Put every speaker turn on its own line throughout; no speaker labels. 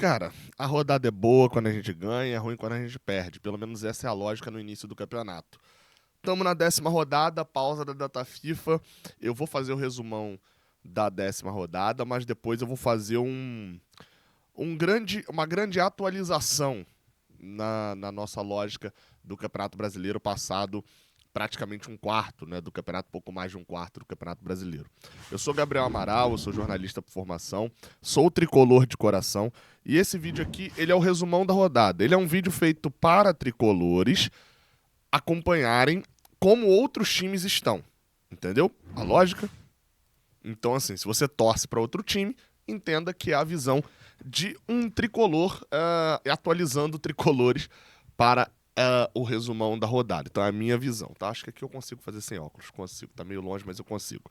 Cara, a rodada é boa quando a gente ganha, é ruim quando a gente perde. Pelo menos essa é a lógica no início do campeonato. Estamos na 10ª rodada, pausa da data FIFA. Eu vou fazer o resumão da 10ª rodada, mas depois eu vou fazer uma grande atualização na nossa lógica do Campeonato Brasileiro passado, praticamente um quarto, né, do campeonato, pouco mais de um quarto do Campeonato Brasileiro. Eu sou Gabriel Amaral, eu sou jornalista por formação, sou tricolor de coração, e esse vídeo aqui, ele é o resumão da rodada. Ele é um vídeo feito para tricolores acompanharem como outros times estão, entendeu? A lógica? Então, assim, se você torce para outro time, entenda que é a visão de um tricolor atualizando tricolores para o resumão da rodada. Então é a minha visão, tá? Acho que aqui eu consigo fazer sem óculos. Consigo, tá meio longe, mas eu consigo.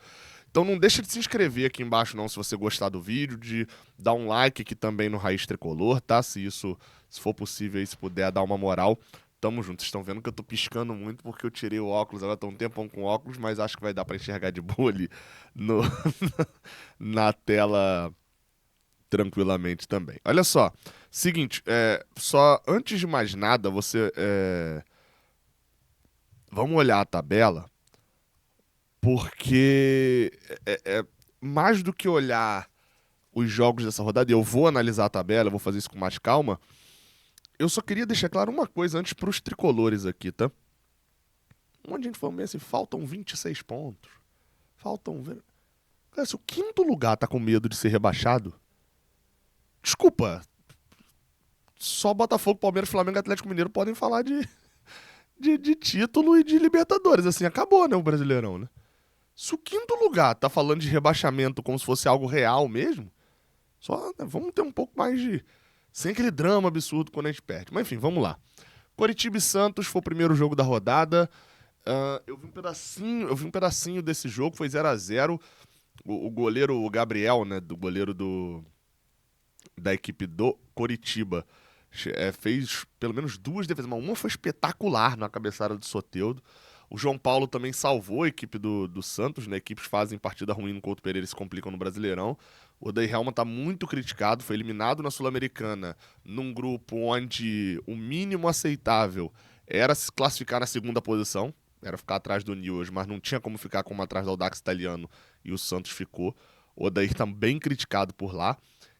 Então não deixa de se inscrever aqui embaixo não, se você gostar do vídeo, de dar um like aqui também no Raiz Tricolor, tá? Se for possível aí, se puder dar uma moral. Tamo junto. Vocês estão vendo que eu tô piscando muito porque eu tirei o óculos, agora tô um tempão com óculos, mas acho que vai dar pra enxergar de boa ali no, na tela tranquilamente também. Olha só, seguinte, só antes de mais nada, vamos olhar a tabela, porque mais do que olhar os jogos dessa rodada, e eu vou analisar a tabela, eu vou fazer isso com mais calma, eu só queria deixar claro uma coisa antes pros tricolores aqui, tá? Um monte de gente falando assim, faltam 26 pontos. Faltam... Cara, se o quinto lugar tá com medo de ser rebaixado, desculpa, só Botafogo, Palmeiras, Flamengo e Atlético Mineiro podem falar de título e de Libertadores. Assim, acabou, né, o Brasileirão, né? Se o quinto lugar tá falando de rebaixamento como se fosse algo real mesmo, só vamos ter um pouco mais de... Sem aquele drama absurdo quando a gente perde. Mas enfim, vamos lá. Coritiba e Santos foi o primeiro jogo da rodada. Eu vi um pedacinho desse jogo, foi 0-0. O goleiro, o Gabriel, né, do goleiro da equipe do Coritiba, fez pelo menos duas defesas, mas uma foi espetacular na cabeçada do Soteldo. O João Paulo também salvou a equipe do Santos, né? Equipes fazem partida ruim no Couto Pereira e se complicam no Brasileirão. O Odair Helman está muito criticado, foi eliminado na Sul-Americana num grupo onde o mínimo aceitável era se classificar na segunda posição, era ficar atrás do Newell's, mas não tinha como ficar como atrás do Audax Italiano, e o Santos ficou. O Odair está bem criticado por lá.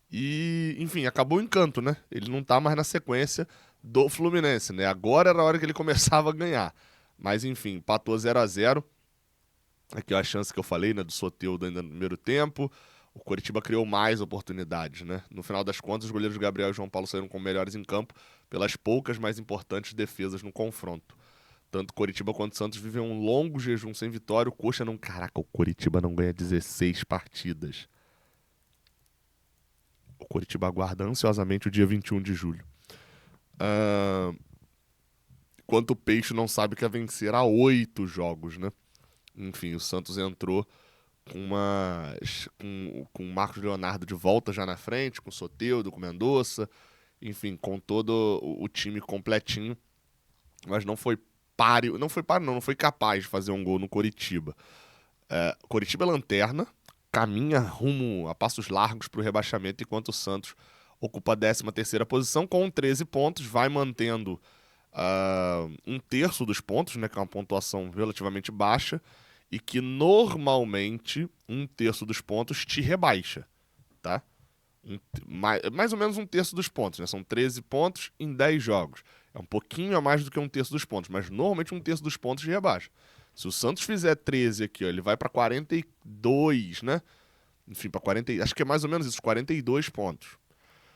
E, enfim, acabou o encanto, né? Ele não tá mais na sequência do Fluminense, né? Agora era a hora que ele começava a ganhar. Mas, enfim, empatou 0-0. Aqui ó, a chance que eu falei, né? Do Soteldo ainda no primeiro tempo. O Coritiba criou mais oportunidades, né? No final das contas, os goleiros Gabriel e João Paulo saíram como melhores em campo pelas poucas, mais importantes defesas no confronto. Tanto Coritiba quanto Santos vivem um longo jejum sem vitória. O Coxa não... Caraca, o Coritiba não ganha 16 partidas. O Coritiba aguarda ansiosamente o dia 21 de julho. Enquanto o Peixe não sabe que é vencer a 8 jogos, né? Enfim, o Santos entrou com o Marcos Leonardo de volta já na frente, com o Soteldo, com o Mendonça, enfim, com todo o time completinho, mas não foi não foi capaz de fazer um gol no Coritiba. Coritiba é lanterna, caminha rumo a passos largos para o rebaixamento, enquanto o Santos ocupa a 13ª posição com 13 pontos, vai mantendo um terço dos pontos, né, que é uma pontuação relativamente baixa, e que normalmente um terço dos pontos te rebaixa, tá? Mais ou menos um terço dos pontos, né? São 13 pontos em 10 jogos. É um pouquinho a mais do que um terço dos pontos, mas normalmente um terço dos pontos te rebaixa. Se o Santos fizer 13 aqui, ó, ele vai para 42, né? Enfim, para 40, acho que é mais ou menos isso, 42 pontos.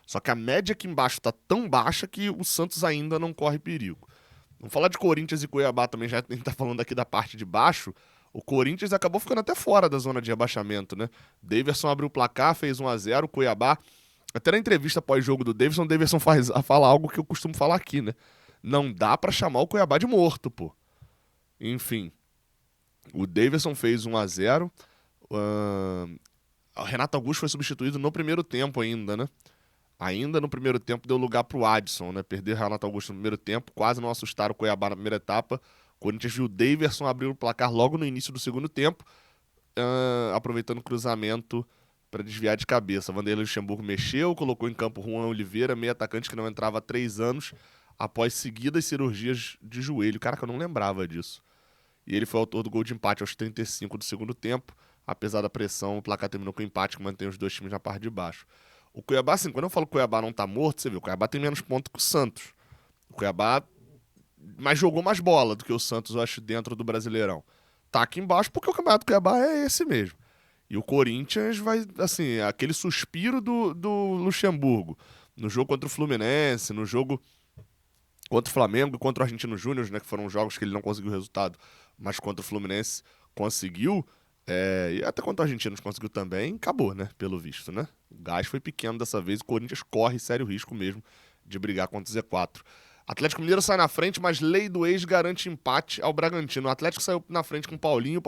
Só que a média aqui embaixo tá tão baixa que o Santos ainda não corre perigo. Vamos falar de Corinthians e Cuiabá também, já a gente tá falando aqui da parte de baixo. O Corinthians acabou ficando até fora da zona de rebaixamento, né? Daverson abriu o placar, fez 1-0, o Cuiabá... Até na entrevista pós-jogo do Daverson, o Daverson fala algo que eu costumo falar aqui, né? Não dá pra chamar o Cuiabá de morto, pô. Enfim, o Daverson fez 1-0. O Renato Augusto foi substituído no primeiro tempo ainda, né? Ainda no primeiro tempo deu lugar pro Adson, né? Perder o Renato Augusto no primeiro tempo, quase não assustaram o Cuiabá na primeira etapa. O Corinthians viu o Daverson abrir o placar logo no início do segundo tempo, aproveitando o cruzamento para desviar de cabeça. Vanderlei Luxemburgo mexeu, colocou em campo Juan Oliveira, meio atacante que não entrava há 3 anos, após seguidas cirurgias de joelho. Cara, que eu não lembrava disso. E ele foi autor do gol de empate aos 35 do segundo tempo. Apesar da pressão, o placar terminou com empate, que mantém os dois times na parte de baixo. O Cuiabá, assim, quando eu falo que o Cuiabá não tá morto, você viu, o Cuiabá tem menos pontos que o Santos. O Cuiabá mas jogou mais bola do que o Santos, eu acho, dentro do Brasileirão. Tá aqui embaixo porque o Campeonato do Cuiabá é esse mesmo. E o Corinthians vai, assim, aquele suspiro do Luxemburgo. No jogo contra o Fluminense, no jogo contra o Flamengo e contra o Argentino Júnior, né, que foram jogos que ele não conseguiu resultado, mas contra o Fluminense conseguiu, e até contra o Argentino conseguiu também, acabou, né, pelo visto, né? O gás foi pequeno dessa vez, o Corinthians corre sério risco mesmo de brigar contra o Z4. Atlético Mineiro sai na frente, mas lei do ex garante empate ao Bragantino. O Atlético saiu na frente com o Paulinho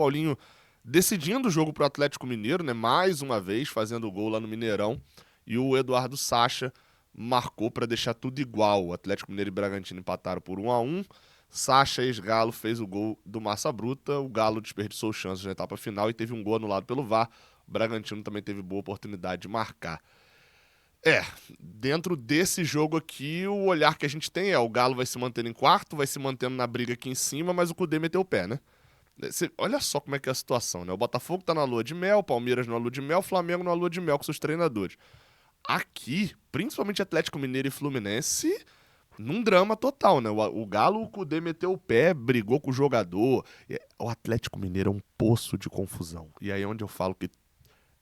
decidindo o jogo pro Atlético Mineiro, né, mais uma vez, fazendo o gol lá no Mineirão, e o Eduardo Sacha marcou para deixar tudo igual. O Atlético Mineiro e Bragantino empataram por 1-1. Sacha, ex-Galo, fez o gol do Massa Bruta. O Galo desperdiçou chances na etapa final e teve um gol anulado pelo VAR. O Bragantino também teve boa oportunidade de marcar. Dentro desse jogo aqui, o olhar que a gente tem é o Galo vai se mantendo em quarto, vai se mantendo na briga aqui em cima, mas o Cudê meteu o pé, né? Olha só como é que é a situação, né? O Botafogo tá na lua de mel, o Palmeiras na lua de mel, o Flamengo na lua de mel com seus treinadores. Aqui, principalmente Atlético Mineiro e Fluminense, num drama total, né? O Galo, o Cudê meteu o pé, brigou com o jogador. O Atlético Mineiro é um poço de confusão. E aí é onde eu falo que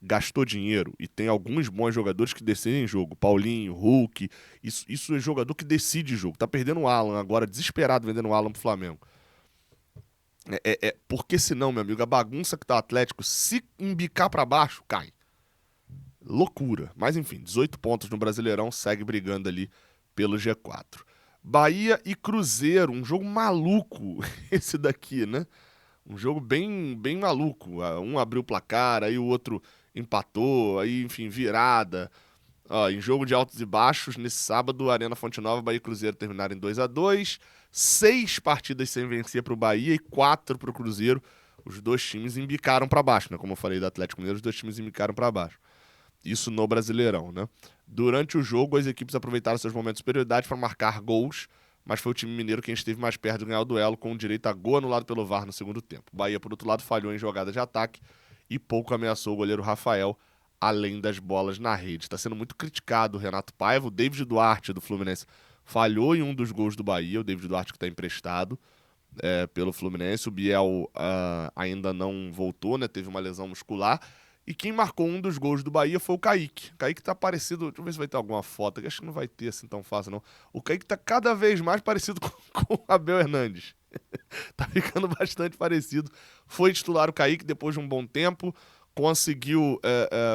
gastou dinheiro e tem alguns bons jogadores que decidem jogo. Paulinho, Hulk, isso é jogador que decide jogo. Tá perdendo o Alan agora, desesperado vendendo o Alan pro Flamengo. Porque senão, meu amigo, a bagunça que tá o Atlético, se embicar pra baixo, cai. Loucura. Mas enfim, 18 pontos no Brasileirão, segue brigando ali pelo G4. Bahia e Cruzeiro, um jogo maluco esse daqui, né? Um jogo bem, bem maluco. Um abriu o placar, aí o outro empatou, aí enfim, virada. Em jogo de altos e baixos, nesse sábado, Arena Fonte Nova, Bahia e Cruzeiro terminaram em 2-2. 6 partidas sem vencer para o Bahia e 4 para o Cruzeiro. Os dois times embicaram para baixo, né? Como eu falei do Atlético Mineiro, os dois times embicaram para baixo. Isso no Brasileirão, né? Durante o jogo, as equipes aproveitaram seus momentos de superioridade para marcar gols, mas foi o time mineiro quem esteve mais perto de ganhar o duelo, com direito a gol anulado pelo VAR no segundo tempo. O Bahia, por outro lado, falhou em jogada de ataque e pouco ameaçou o goleiro Rafael, além das bolas na rede. Está sendo muito criticado o Renato Paiva. O David Duarte, do Fluminense, falhou em um dos gols do Bahia, o David Duarte que está emprestado pelo Fluminense. O Biel ainda não voltou, né? Teve uma lesão muscular. E quem marcou um dos gols do Bahia foi o Kaique. O Kaique tá parecido. Deixa eu ver se vai ter alguma foto aqui. Acho que não vai ter assim tão fácil, não. O Kaique tá cada vez mais parecido com o Abel Hernandes. Tá ficando bastante parecido. Foi titular o Kaique depois de um bom tempo. Conseguiu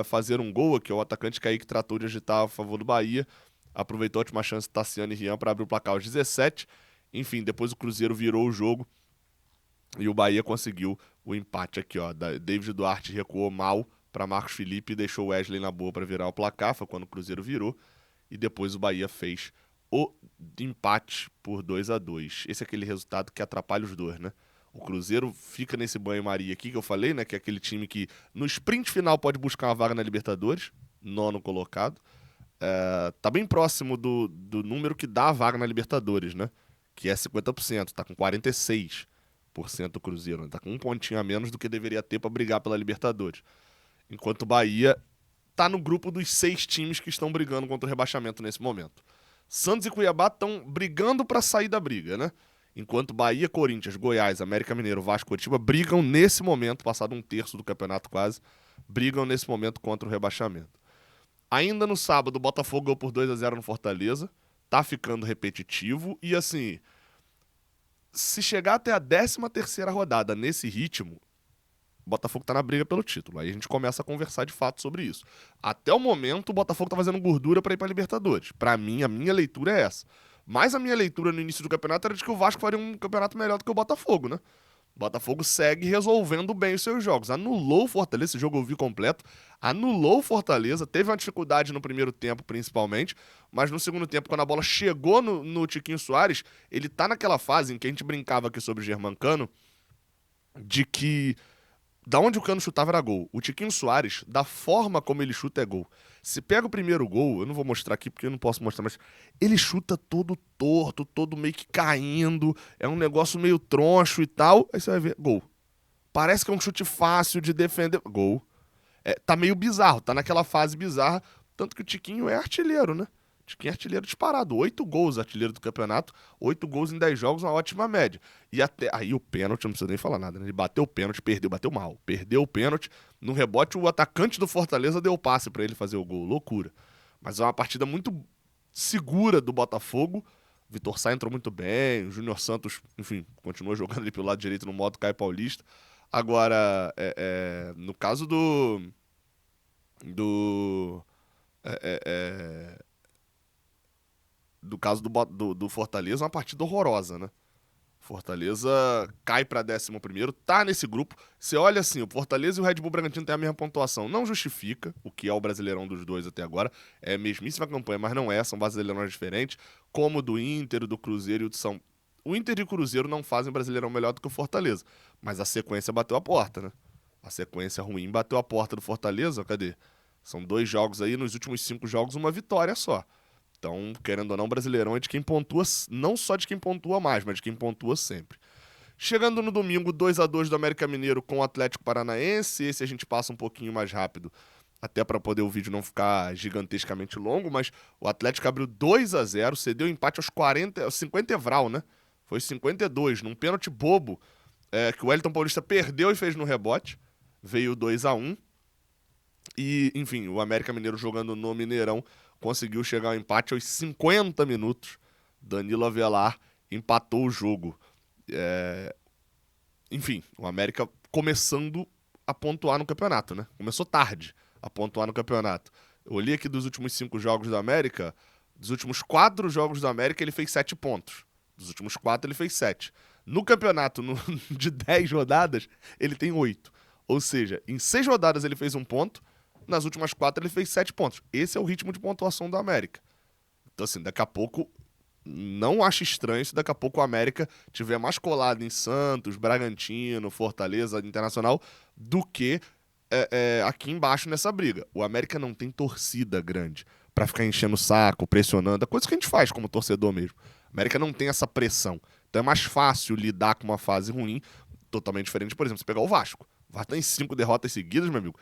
fazer um gol aqui. O atacante Kaique tratou de agitar a favor do Bahia. Aproveitou a última chance de Tassiano e Rian para abrir o placar aos 17. Enfim, depois o Cruzeiro virou o jogo. E o Bahia conseguiu o empate aqui, ó. David Duarte recuou mal para Marcos Felipe e deixou o Wesley na boa para virar o placar. Foi quando o Cruzeiro virou. E depois o Bahia fez o empate por 2-2. Esse é aquele resultado que atrapalha os dois, né? O Cruzeiro fica nesse banho-maria aqui que eu falei, né? Que é aquele time que no sprint final pode buscar uma vaga na Libertadores. 9º colocado. Tá bem próximo do número que dá a vaga na Libertadores, né? Que é 50%. Tá com 46% o Cruzeiro. Né? Tá com um pontinho a menos do que deveria ter para brigar pela Libertadores. Enquanto o Bahia tá no grupo dos 6 times que estão brigando contra o rebaixamento nesse momento. Santos e Cuiabá estão brigando para sair da briga, né? Enquanto Bahia, Corinthians, Goiás, América Mineiro, Vasco e Curitiba brigam nesse momento, passado um terço do campeonato quase, brigam nesse momento contra o rebaixamento. Ainda no sábado, o Botafogo ganhou por 2-0 no Fortaleza, tá ficando repetitivo e assim, se chegar até a 13ª rodada nesse ritmo, o Botafogo tá na briga pelo título. Aí a gente começa a conversar de fato sobre isso. Até o momento, o Botafogo tá fazendo gordura pra ir pra Libertadores. Pra mim, a minha leitura é essa. Mas a minha leitura no início do campeonato era de que o Vasco faria um campeonato melhor do que o Botafogo, né? O Botafogo segue resolvendo bem os seus jogos. Anulou o Fortaleza, esse jogo eu vi completo. Anulou o Fortaleza, teve uma dificuldade no primeiro tempo, principalmente. Mas no segundo tempo, quando a bola chegou no Tiquinho Soares, ele tá naquela fase em que a gente brincava aqui sobre o Germancano, de que Da onde o Cano chutava era gol. O Tiquinho Soares, da forma como ele chuta, é gol. Se pega o primeiro gol, eu não vou mostrar aqui porque eu não posso mostrar, mas ele chuta todo torto, todo meio que caindo, é um negócio meio troncho e tal. Aí você vai ver, gol. Parece que é um chute fácil de defender. Gol. Tá meio bizarro, tá naquela fase bizarra. Tanto que o Tiquinho é artilheiro, né? O Tiquinho é artilheiro disparado. 8 gols, artilheiro do campeonato. 8 gols em 10 jogos, uma ótima média. E até aí o pênalti, não precisa nem falar nada, né? Ele bateu o pênalti, perdeu, bateu mal. Perdeu o pênalti. No rebote, o atacante do Fortaleza deu o passe pra ele fazer o gol. Loucura. Mas é uma partida muito segura do Botafogo. Vitor Sá entrou muito bem. O Júnior Santos, enfim, continua jogando ali pelo lado direito no modo Caio Paulista. Agora, no caso do é, é, é, do caso do Fortaleza, uma partida horrorosa, né? Fortaleza cai pra 11º, tá nesse grupo. Você olha assim, o Fortaleza e o Red Bull Bragantino têm a mesma pontuação. Não justifica o que é o Brasileirão dos dois até agora. É a mesmíssima campanha, mas não é. São Brasileirões diferentes, como o do Inter, do Cruzeiro e o do São... O Inter e o Cruzeiro não fazem Brasileirão melhor do que o Fortaleza. Mas a sequência bateu a porta, né? A sequência ruim bateu a porta do Fortaleza. Cadê? São 2 jogos aí, nos últimos 5 jogos, uma vitória só. Então, querendo ou não, o Brasileirão é de quem pontua, não só de quem pontua mais, mas de quem pontua sempre. Chegando no domingo, 2-2 do América Mineiro com o Atlético Paranaense. Esse a gente passa um pouquinho mais rápido, até para poder o vídeo não ficar gigantescamente longo, mas o Atlético abriu 2-0, cedeu empate aos 40, aos 50 Evral, né? Foi 52, num pênalti bobo, que o Wellington Paulista perdeu e fez no rebote. Veio 2-1. E, enfim, o América Mineiro jogando no Mineirão conseguiu chegar ao empate aos 50 minutos. Danilo Avelar empatou o jogo. Enfim, o América começando a pontuar no campeonato, né? Começou tarde a pontuar no campeonato. Eu olhei aqui dos últimos 5 jogos do América, dos últimos 4 jogos do América ele fez 7 pontos. Dos últimos 4 ele fez 7. No campeonato, de 10 rodadas, ele tem 8. Ou seja, em 6 rodadas ele fez 1 ponto, nas últimas 4 ele fez 7 pontos. Esse é o ritmo de pontuação do América. Então, assim, daqui a pouco, não acho estranho se daqui a pouco o América tiver mais colado em Santos, Bragantino, Fortaleza, Internacional, do que aqui embaixo nessa briga. O América não tem torcida grande pra ficar enchendo o saco, pressionando. É coisa que a gente faz como torcedor mesmo. O América não tem essa pressão. Então é mais fácil lidar com uma fase ruim, totalmente diferente, por exemplo, você pegar o Vasco. O Vasco tá em 5 derrotas seguidas, meu amigo.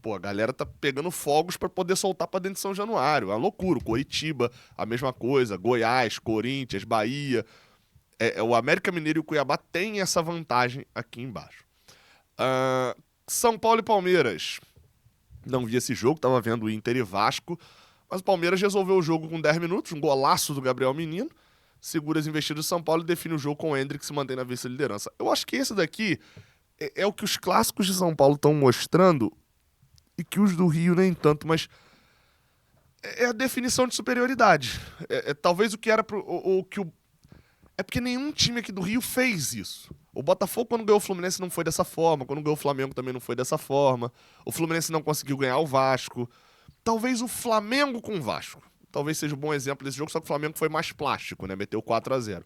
Pô, a galera tá pegando fogos pra poder soltar pra dentro de São Januário. É uma loucura. Coritiba, a mesma coisa. Goiás, Corinthians, Bahia. O América Mineiro e o Cuiabá têm essa vantagem aqui embaixo. São Paulo e Palmeiras. Não vi esse jogo, tava vendo o Inter e Vasco. Mas o Palmeiras resolveu o jogo com 10 minutos. Um golaço do Gabriel Menino. Segura as investidas do São Paulo e define o jogo com o Endrick, que se mantém na vice-liderança. Eu acho que esse daqui é o que os clássicos de São Paulo estão mostrando e que os do Rio nem tanto, mas é a definição de superioridade. Talvez o que era é porque nenhum time aqui do Rio fez isso. O Botafogo, quando ganhou o Fluminense, não foi dessa forma. Quando ganhou o Flamengo, também não foi dessa forma. O Fluminense não conseguiu ganhar o Vasco. Talvez o Flamengo com o Vasco. Talvez seja um bom exemplo desse jogo, só que o Flamengo foi mais plástico, né? Meteu 4-0.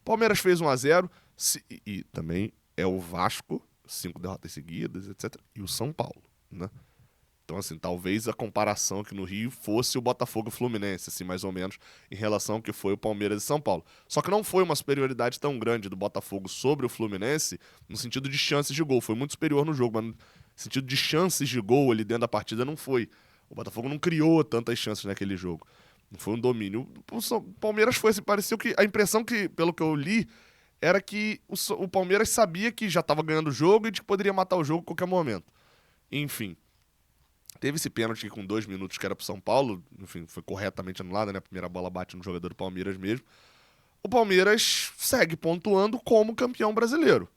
Palmeiras fez 1-0 e também é o Vasco, 5 derrotas seguidas, etc. E o São Paulo, né? Então, assim, talvez a comparação aqui no Rio fosse o Botafogo e o Fluminense, assim, mais ou menos, em relação ao que foi o Palmeiras e São Paulo. Só que não foi uma superioridade tão grande do Botafogo sobre o Fluminense no sentido de chances de gol. Foi muito superior no jogo, mas no sentido de chances de gol ali dentro da partida não foi. O Botafogo não criou tantas chances naquele jogo. Não foi um domínio. O Palmeiras foi assim, pareceu que... A impressão que, pelo que eu li, era que o Palmeiras sabia que já estava ganhando o jogo e de que poderia matar o jogo a qualquer momento. Enfim. Teve esse pênalti com 2 minutos que era pro São Paulo, enfim, foi corretamente anulado, né? A primeira bola bate no jogador do Palmeiras mesmo. O Palmeiras segue pontuando como campeão brasileiro,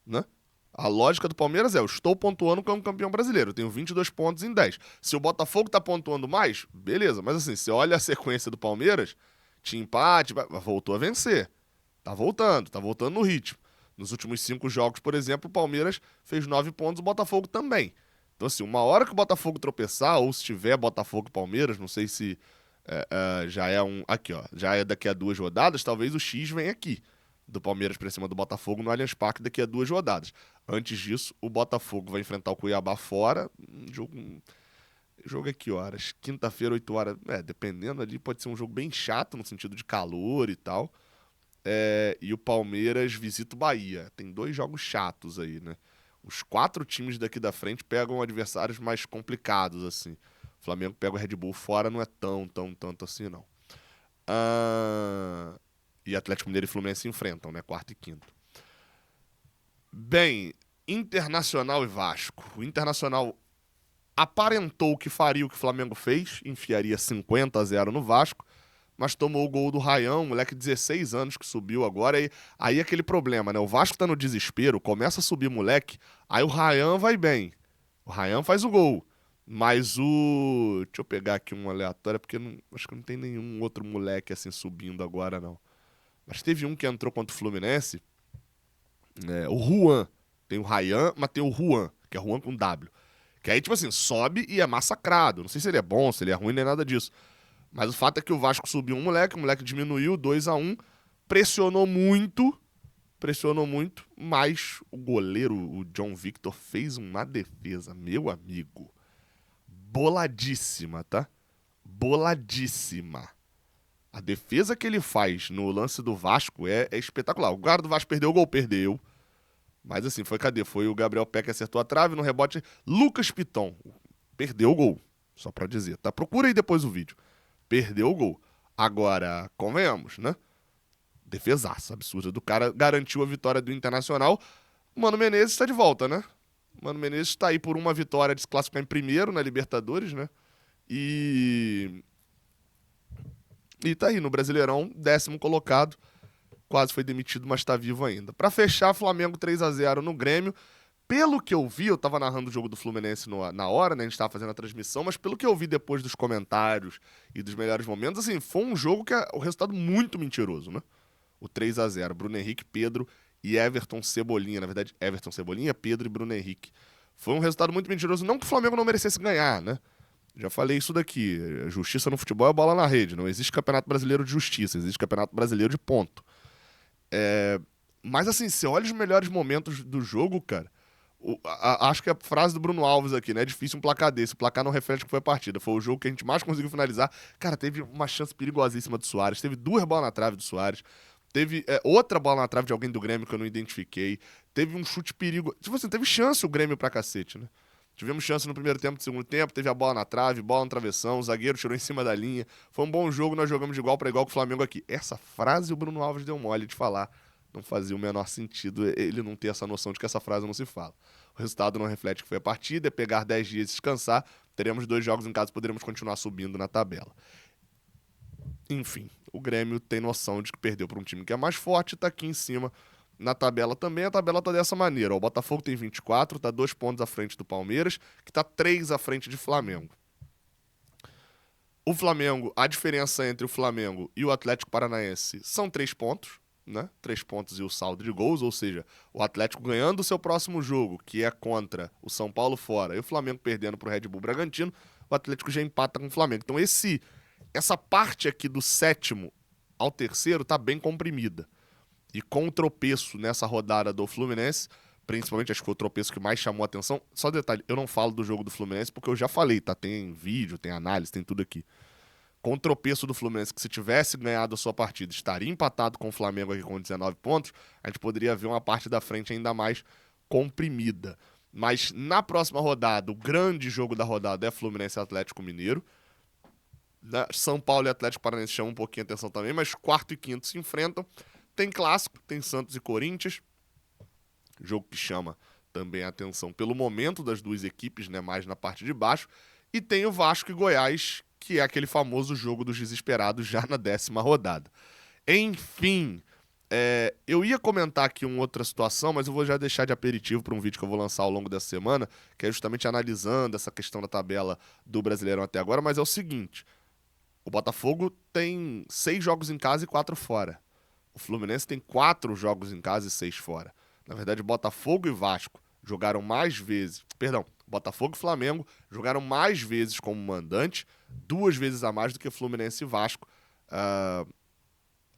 né? A lógica do Palmeiras eu estou pontuando como campeão brasileiro, eu tenho 22 pontos em 10. Se o Botafogo tá pontuando mais, beleza, mas assim, você olha a sequência do Palmeiras, tinha empate, voltou a vencer. Tá voltando no ritmo. Nos últimos 5 jogos, por exemplo, o Palmeiras fez 9 pontos, o Botafogo também. Então, assim, uma hora que o Botafogo tropeçar, ou se tiver Botafogo e Palmeiras, não sei se já é um... Aqui, ó. Já é daqui a 2 rodadas, talvez o X venha aqui. do Palmeiras pra cima do Botafogo no Allianz Parque daqui a 2 rodadas. Antes disso, o Botafogo vai enfrentar o Cuiabá fora, jogo é que horas? Quinta-feira, 8 horas. Dependendo ali, pode ser um jogo bem chato no sentido de calor e tal. E o Palmeiras visita o Bahia. Tem 2 jogos chatos aí, né? Os 4 times daqui da frente pegam adversários mais complicados, assim. O Flamengo pega o Red Bull fora, não é tanto assim, não. E Atlético Mineiro e Fluminense se enfrentam, né? Quarto e quinto. Bem, Internacional e Vasco. O Internacional aparentou que faria o que o Flamengo fez, enfiaria 50-0 no Vasco, mas tomou o gol do Ryan, um moleque de 16 anos que subiu agora. Aí aquele problema, né? O Vasco tá no desespero, começa a subir moleque, aí o Ryan vai bem. O Ryan faz o gol. Mas o. Deixa eu pegar aqui um aleatório, porque acho que não tem nenhum outro moleque assim subindo agora, não. Mas teve um que entrou contra o Fluminense, o Juan. Tem o Ryan, mas tem o Juan, que é Juan com W. Que aí, tipo assim, sobe e é massacrado. Não sei se ele é bom, se ele é ruim, nem nada disso. Mas o fato é que o Vasco subiu um moleque, o moleque diminuiu 2-1, pressionou muito, mas o goleiro, o John Victor, fez uma defesa, meu amigo. Boladíssima, tá? Boladíssima. A defesa que ele faz no lance do Vasco é espetacular. O cara do Vasco perdeu o gol, perdeu. Mas assim, cadê? Foi o Gabriel Peck que acertou a trave, no rebote, Lucas Piton. Perdeu o gol, só pra dizer, tá? Procura aí depois o vídeo. Perdeu o gol. Agora, convenhamos, né? Defesaça absurda do cara, garantiu a vitória do Internacional. Mano Menezes tá de volta, né? Mano Menezes tá aí por uma vitória de se classificar em primeiro na Libertadores, né? E tá aí no Brasileirão, 10º colocado. Quase foi demitido, mas tá vivo ainda. Pra fechar, Flamengo 3-0 no Grêmio. Pelo que eu vi, eu tava narrando o jogo do Fluminense na hora, né? A gente tava fazendo a transmissão, mas pelo que eu vi depois dos comentários e dos melhores momentos, assim, foi um jogo que é o resultado muito mentiroso, né? O 3-0, Bruno Henrique, Pedro e Everton Cebolinha. Na verdade, Everton Cebolinha, Pedro e Bruno Henrique. Foi um resultado muito mentiroso. Não que o Flamengo não merecesse ganhar, né? Já falei isso daqui. Justiça no futebol é bola na rede. Não existe campeonato brasileiro de justiça, existe campeonato brasileiro de ponto. Mas assim, você olha os melhores momentos do jogo, cara. Acho que a frase do Bruno Alves aqui, né? É difícil um placar desse. O placar não reflete o que foi a partida. Foi o jogo que a gente mais conseguiu finalizar. Cara, teve uma chance perigosíssima do Suárez. Teve 2 bolas na trave do Suárez. Teve outra bola na trave de alguém do Grêmio que eu não identifiquei. Teve um chute perigo. Tipo assim, teve chance o Grêmio pra cacete, né? Tivemos chance no primeiro tempo, no segundo tempo. Teve a bola na trave, bola no travessão. O zagueiro tirou em cima da linha. Foi um bom jogo, nós jogamos de igual para igual com o Flamengo aqui. Essa frase o Bruno Alves deu mole de falar. Não fazia o menor sentido ele não ter essa noção de que essa frase não se fala. O resultado não reflete o que foi a partida, é pegar 10 dias e descansar. Teremos 2 jogos em casa, poderemos continuar subindo na tabela. Enfim, o Grêmio tem noção de que perdeu para um time que é mais forte e tá aqui em cima na tabela também. A tabela tá dessa maneira. O Botafogo tem 24, tá 2 pontos à frente do Palmeiras, que tá 3 à frente de Flamengo. O Flamengo, a diferença entre o Flamengo e o Atlético Paranaense são 3 pontos, né? 3 pontos e o saldo de gols, ou seja, o Atlético ganhando o seu próximo jogo, que é contra o São Paulo fora, e o Flamengo perdendo pro Red Bull Bragantino, o Atlético já empata com o Flamengo. Então essa parte aqui do 7º ao 3º tá bem comprimida. E com o tropeço nessa rodada do Fluminense, principalmente acho que foi o tropeço que mais chamou a atenção. Só detalhe, eu não falo do jogo do Fluminense porque eu já falei, tá? Tem vídeo, tem análise, tem tudo aqui. Com o tropeço do Fluminense, que se tivesse ganhado a sua partida, estaria empatado com o Flamengo aqui com 19 pontos, a gente poderia ver uma parte da frente ainda mais comprimida. Mas na próxima rodada, o grande jogo da rodada é Fluminense e Atlético Mineiro. São Paulo e Atlético Paranaense chamam um pouquinho a atenção também, mas quarto e quinto se enfrentam. Tem clássico, tem Santos e Corinthians. Jogo que chama também a atenção pelo momento das duas equipes, né, mais na parte de baixo. E tem o Vasco e Goiás, que é aquele famoso jogo dos desesperados já na 10ª rodada. Enfim, eu ia comentar aqui uma outra situação, mas eu vou já deixar de aperitivo para um vídeo que eu vou lançar ao longo dessa semana, que é justamente analisando essa questão da tabela do Brasileirão até agora, mas é o seguinte: o Botafogo tem 6 jogos em casa e 4 fora. O Fluminense tem 4 jogos em casa e 6 fora. Na verdade, Botafogo e Vasco jogaram mais vezes. Perdão, Botafogo e Flamengo jogaram mais vezes como mandante, 2 vezes a mais do que Fluminense e Vasco.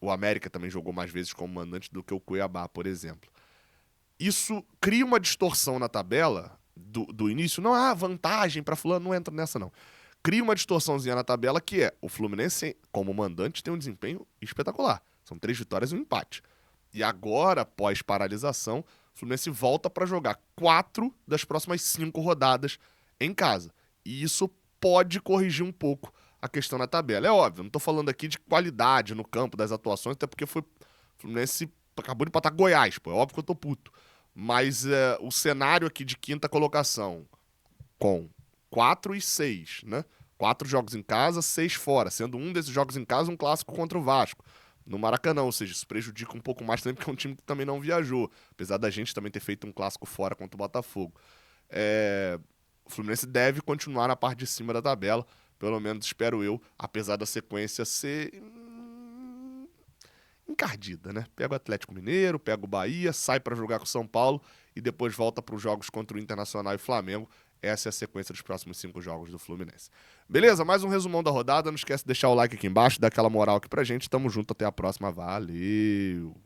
O América também jogou mais vezes como mandante do que o Cuiabá, por exemplo. Isso cria uma distorção na tabela do início. Não há vantagem para fulano, não entra nessa não. Cria uma distorçãozinha na tabela que é o Fluminense, como mandante, tem um desempenho espetacular. São 3 vitórias e um empate. E agora, pós-paralisação, o Fluminense volta para jogar 4 das próximas 5 rodadas em casa. E isso pode corrigir um pouco a questão na tabela. É óbvio, não tô falando aqui de qualidade no campo das atuações, até porque o Fluminense acabou de empatar Goiás, pô. É óbvio que eu tô puto. Mas o cenário aqui de quinta colocação, com 4 e 6, né? 4 jogos em casa, 6 fora, sendo um desses jogos em casa um clássico contra o Vasco. No Maracanã, ou seja, isso prejudica um pouco mais também, porque é um time que também não viajou. Apesar da gente também ter feito um clássico fora contra o Botafogo. O Fluminense deve continuar na parte de cima da tabela, pelo menos espero eu, apesar da sequência ser encardida, né? Pega o Atlético Mineiro, pega o Bahia, sai para jogar com o São Paulo e depois volta para os jogos contra o Internacional e Flamengo. Essa é a sequência dos próximos 5 jogos do Fluminense. Beleza? Mais um resumão da rodada. Não esquece de deixar o like aqui embaixo, dar aquela moral aqui pra gente. Tamo junto, até a próxima. Valeu!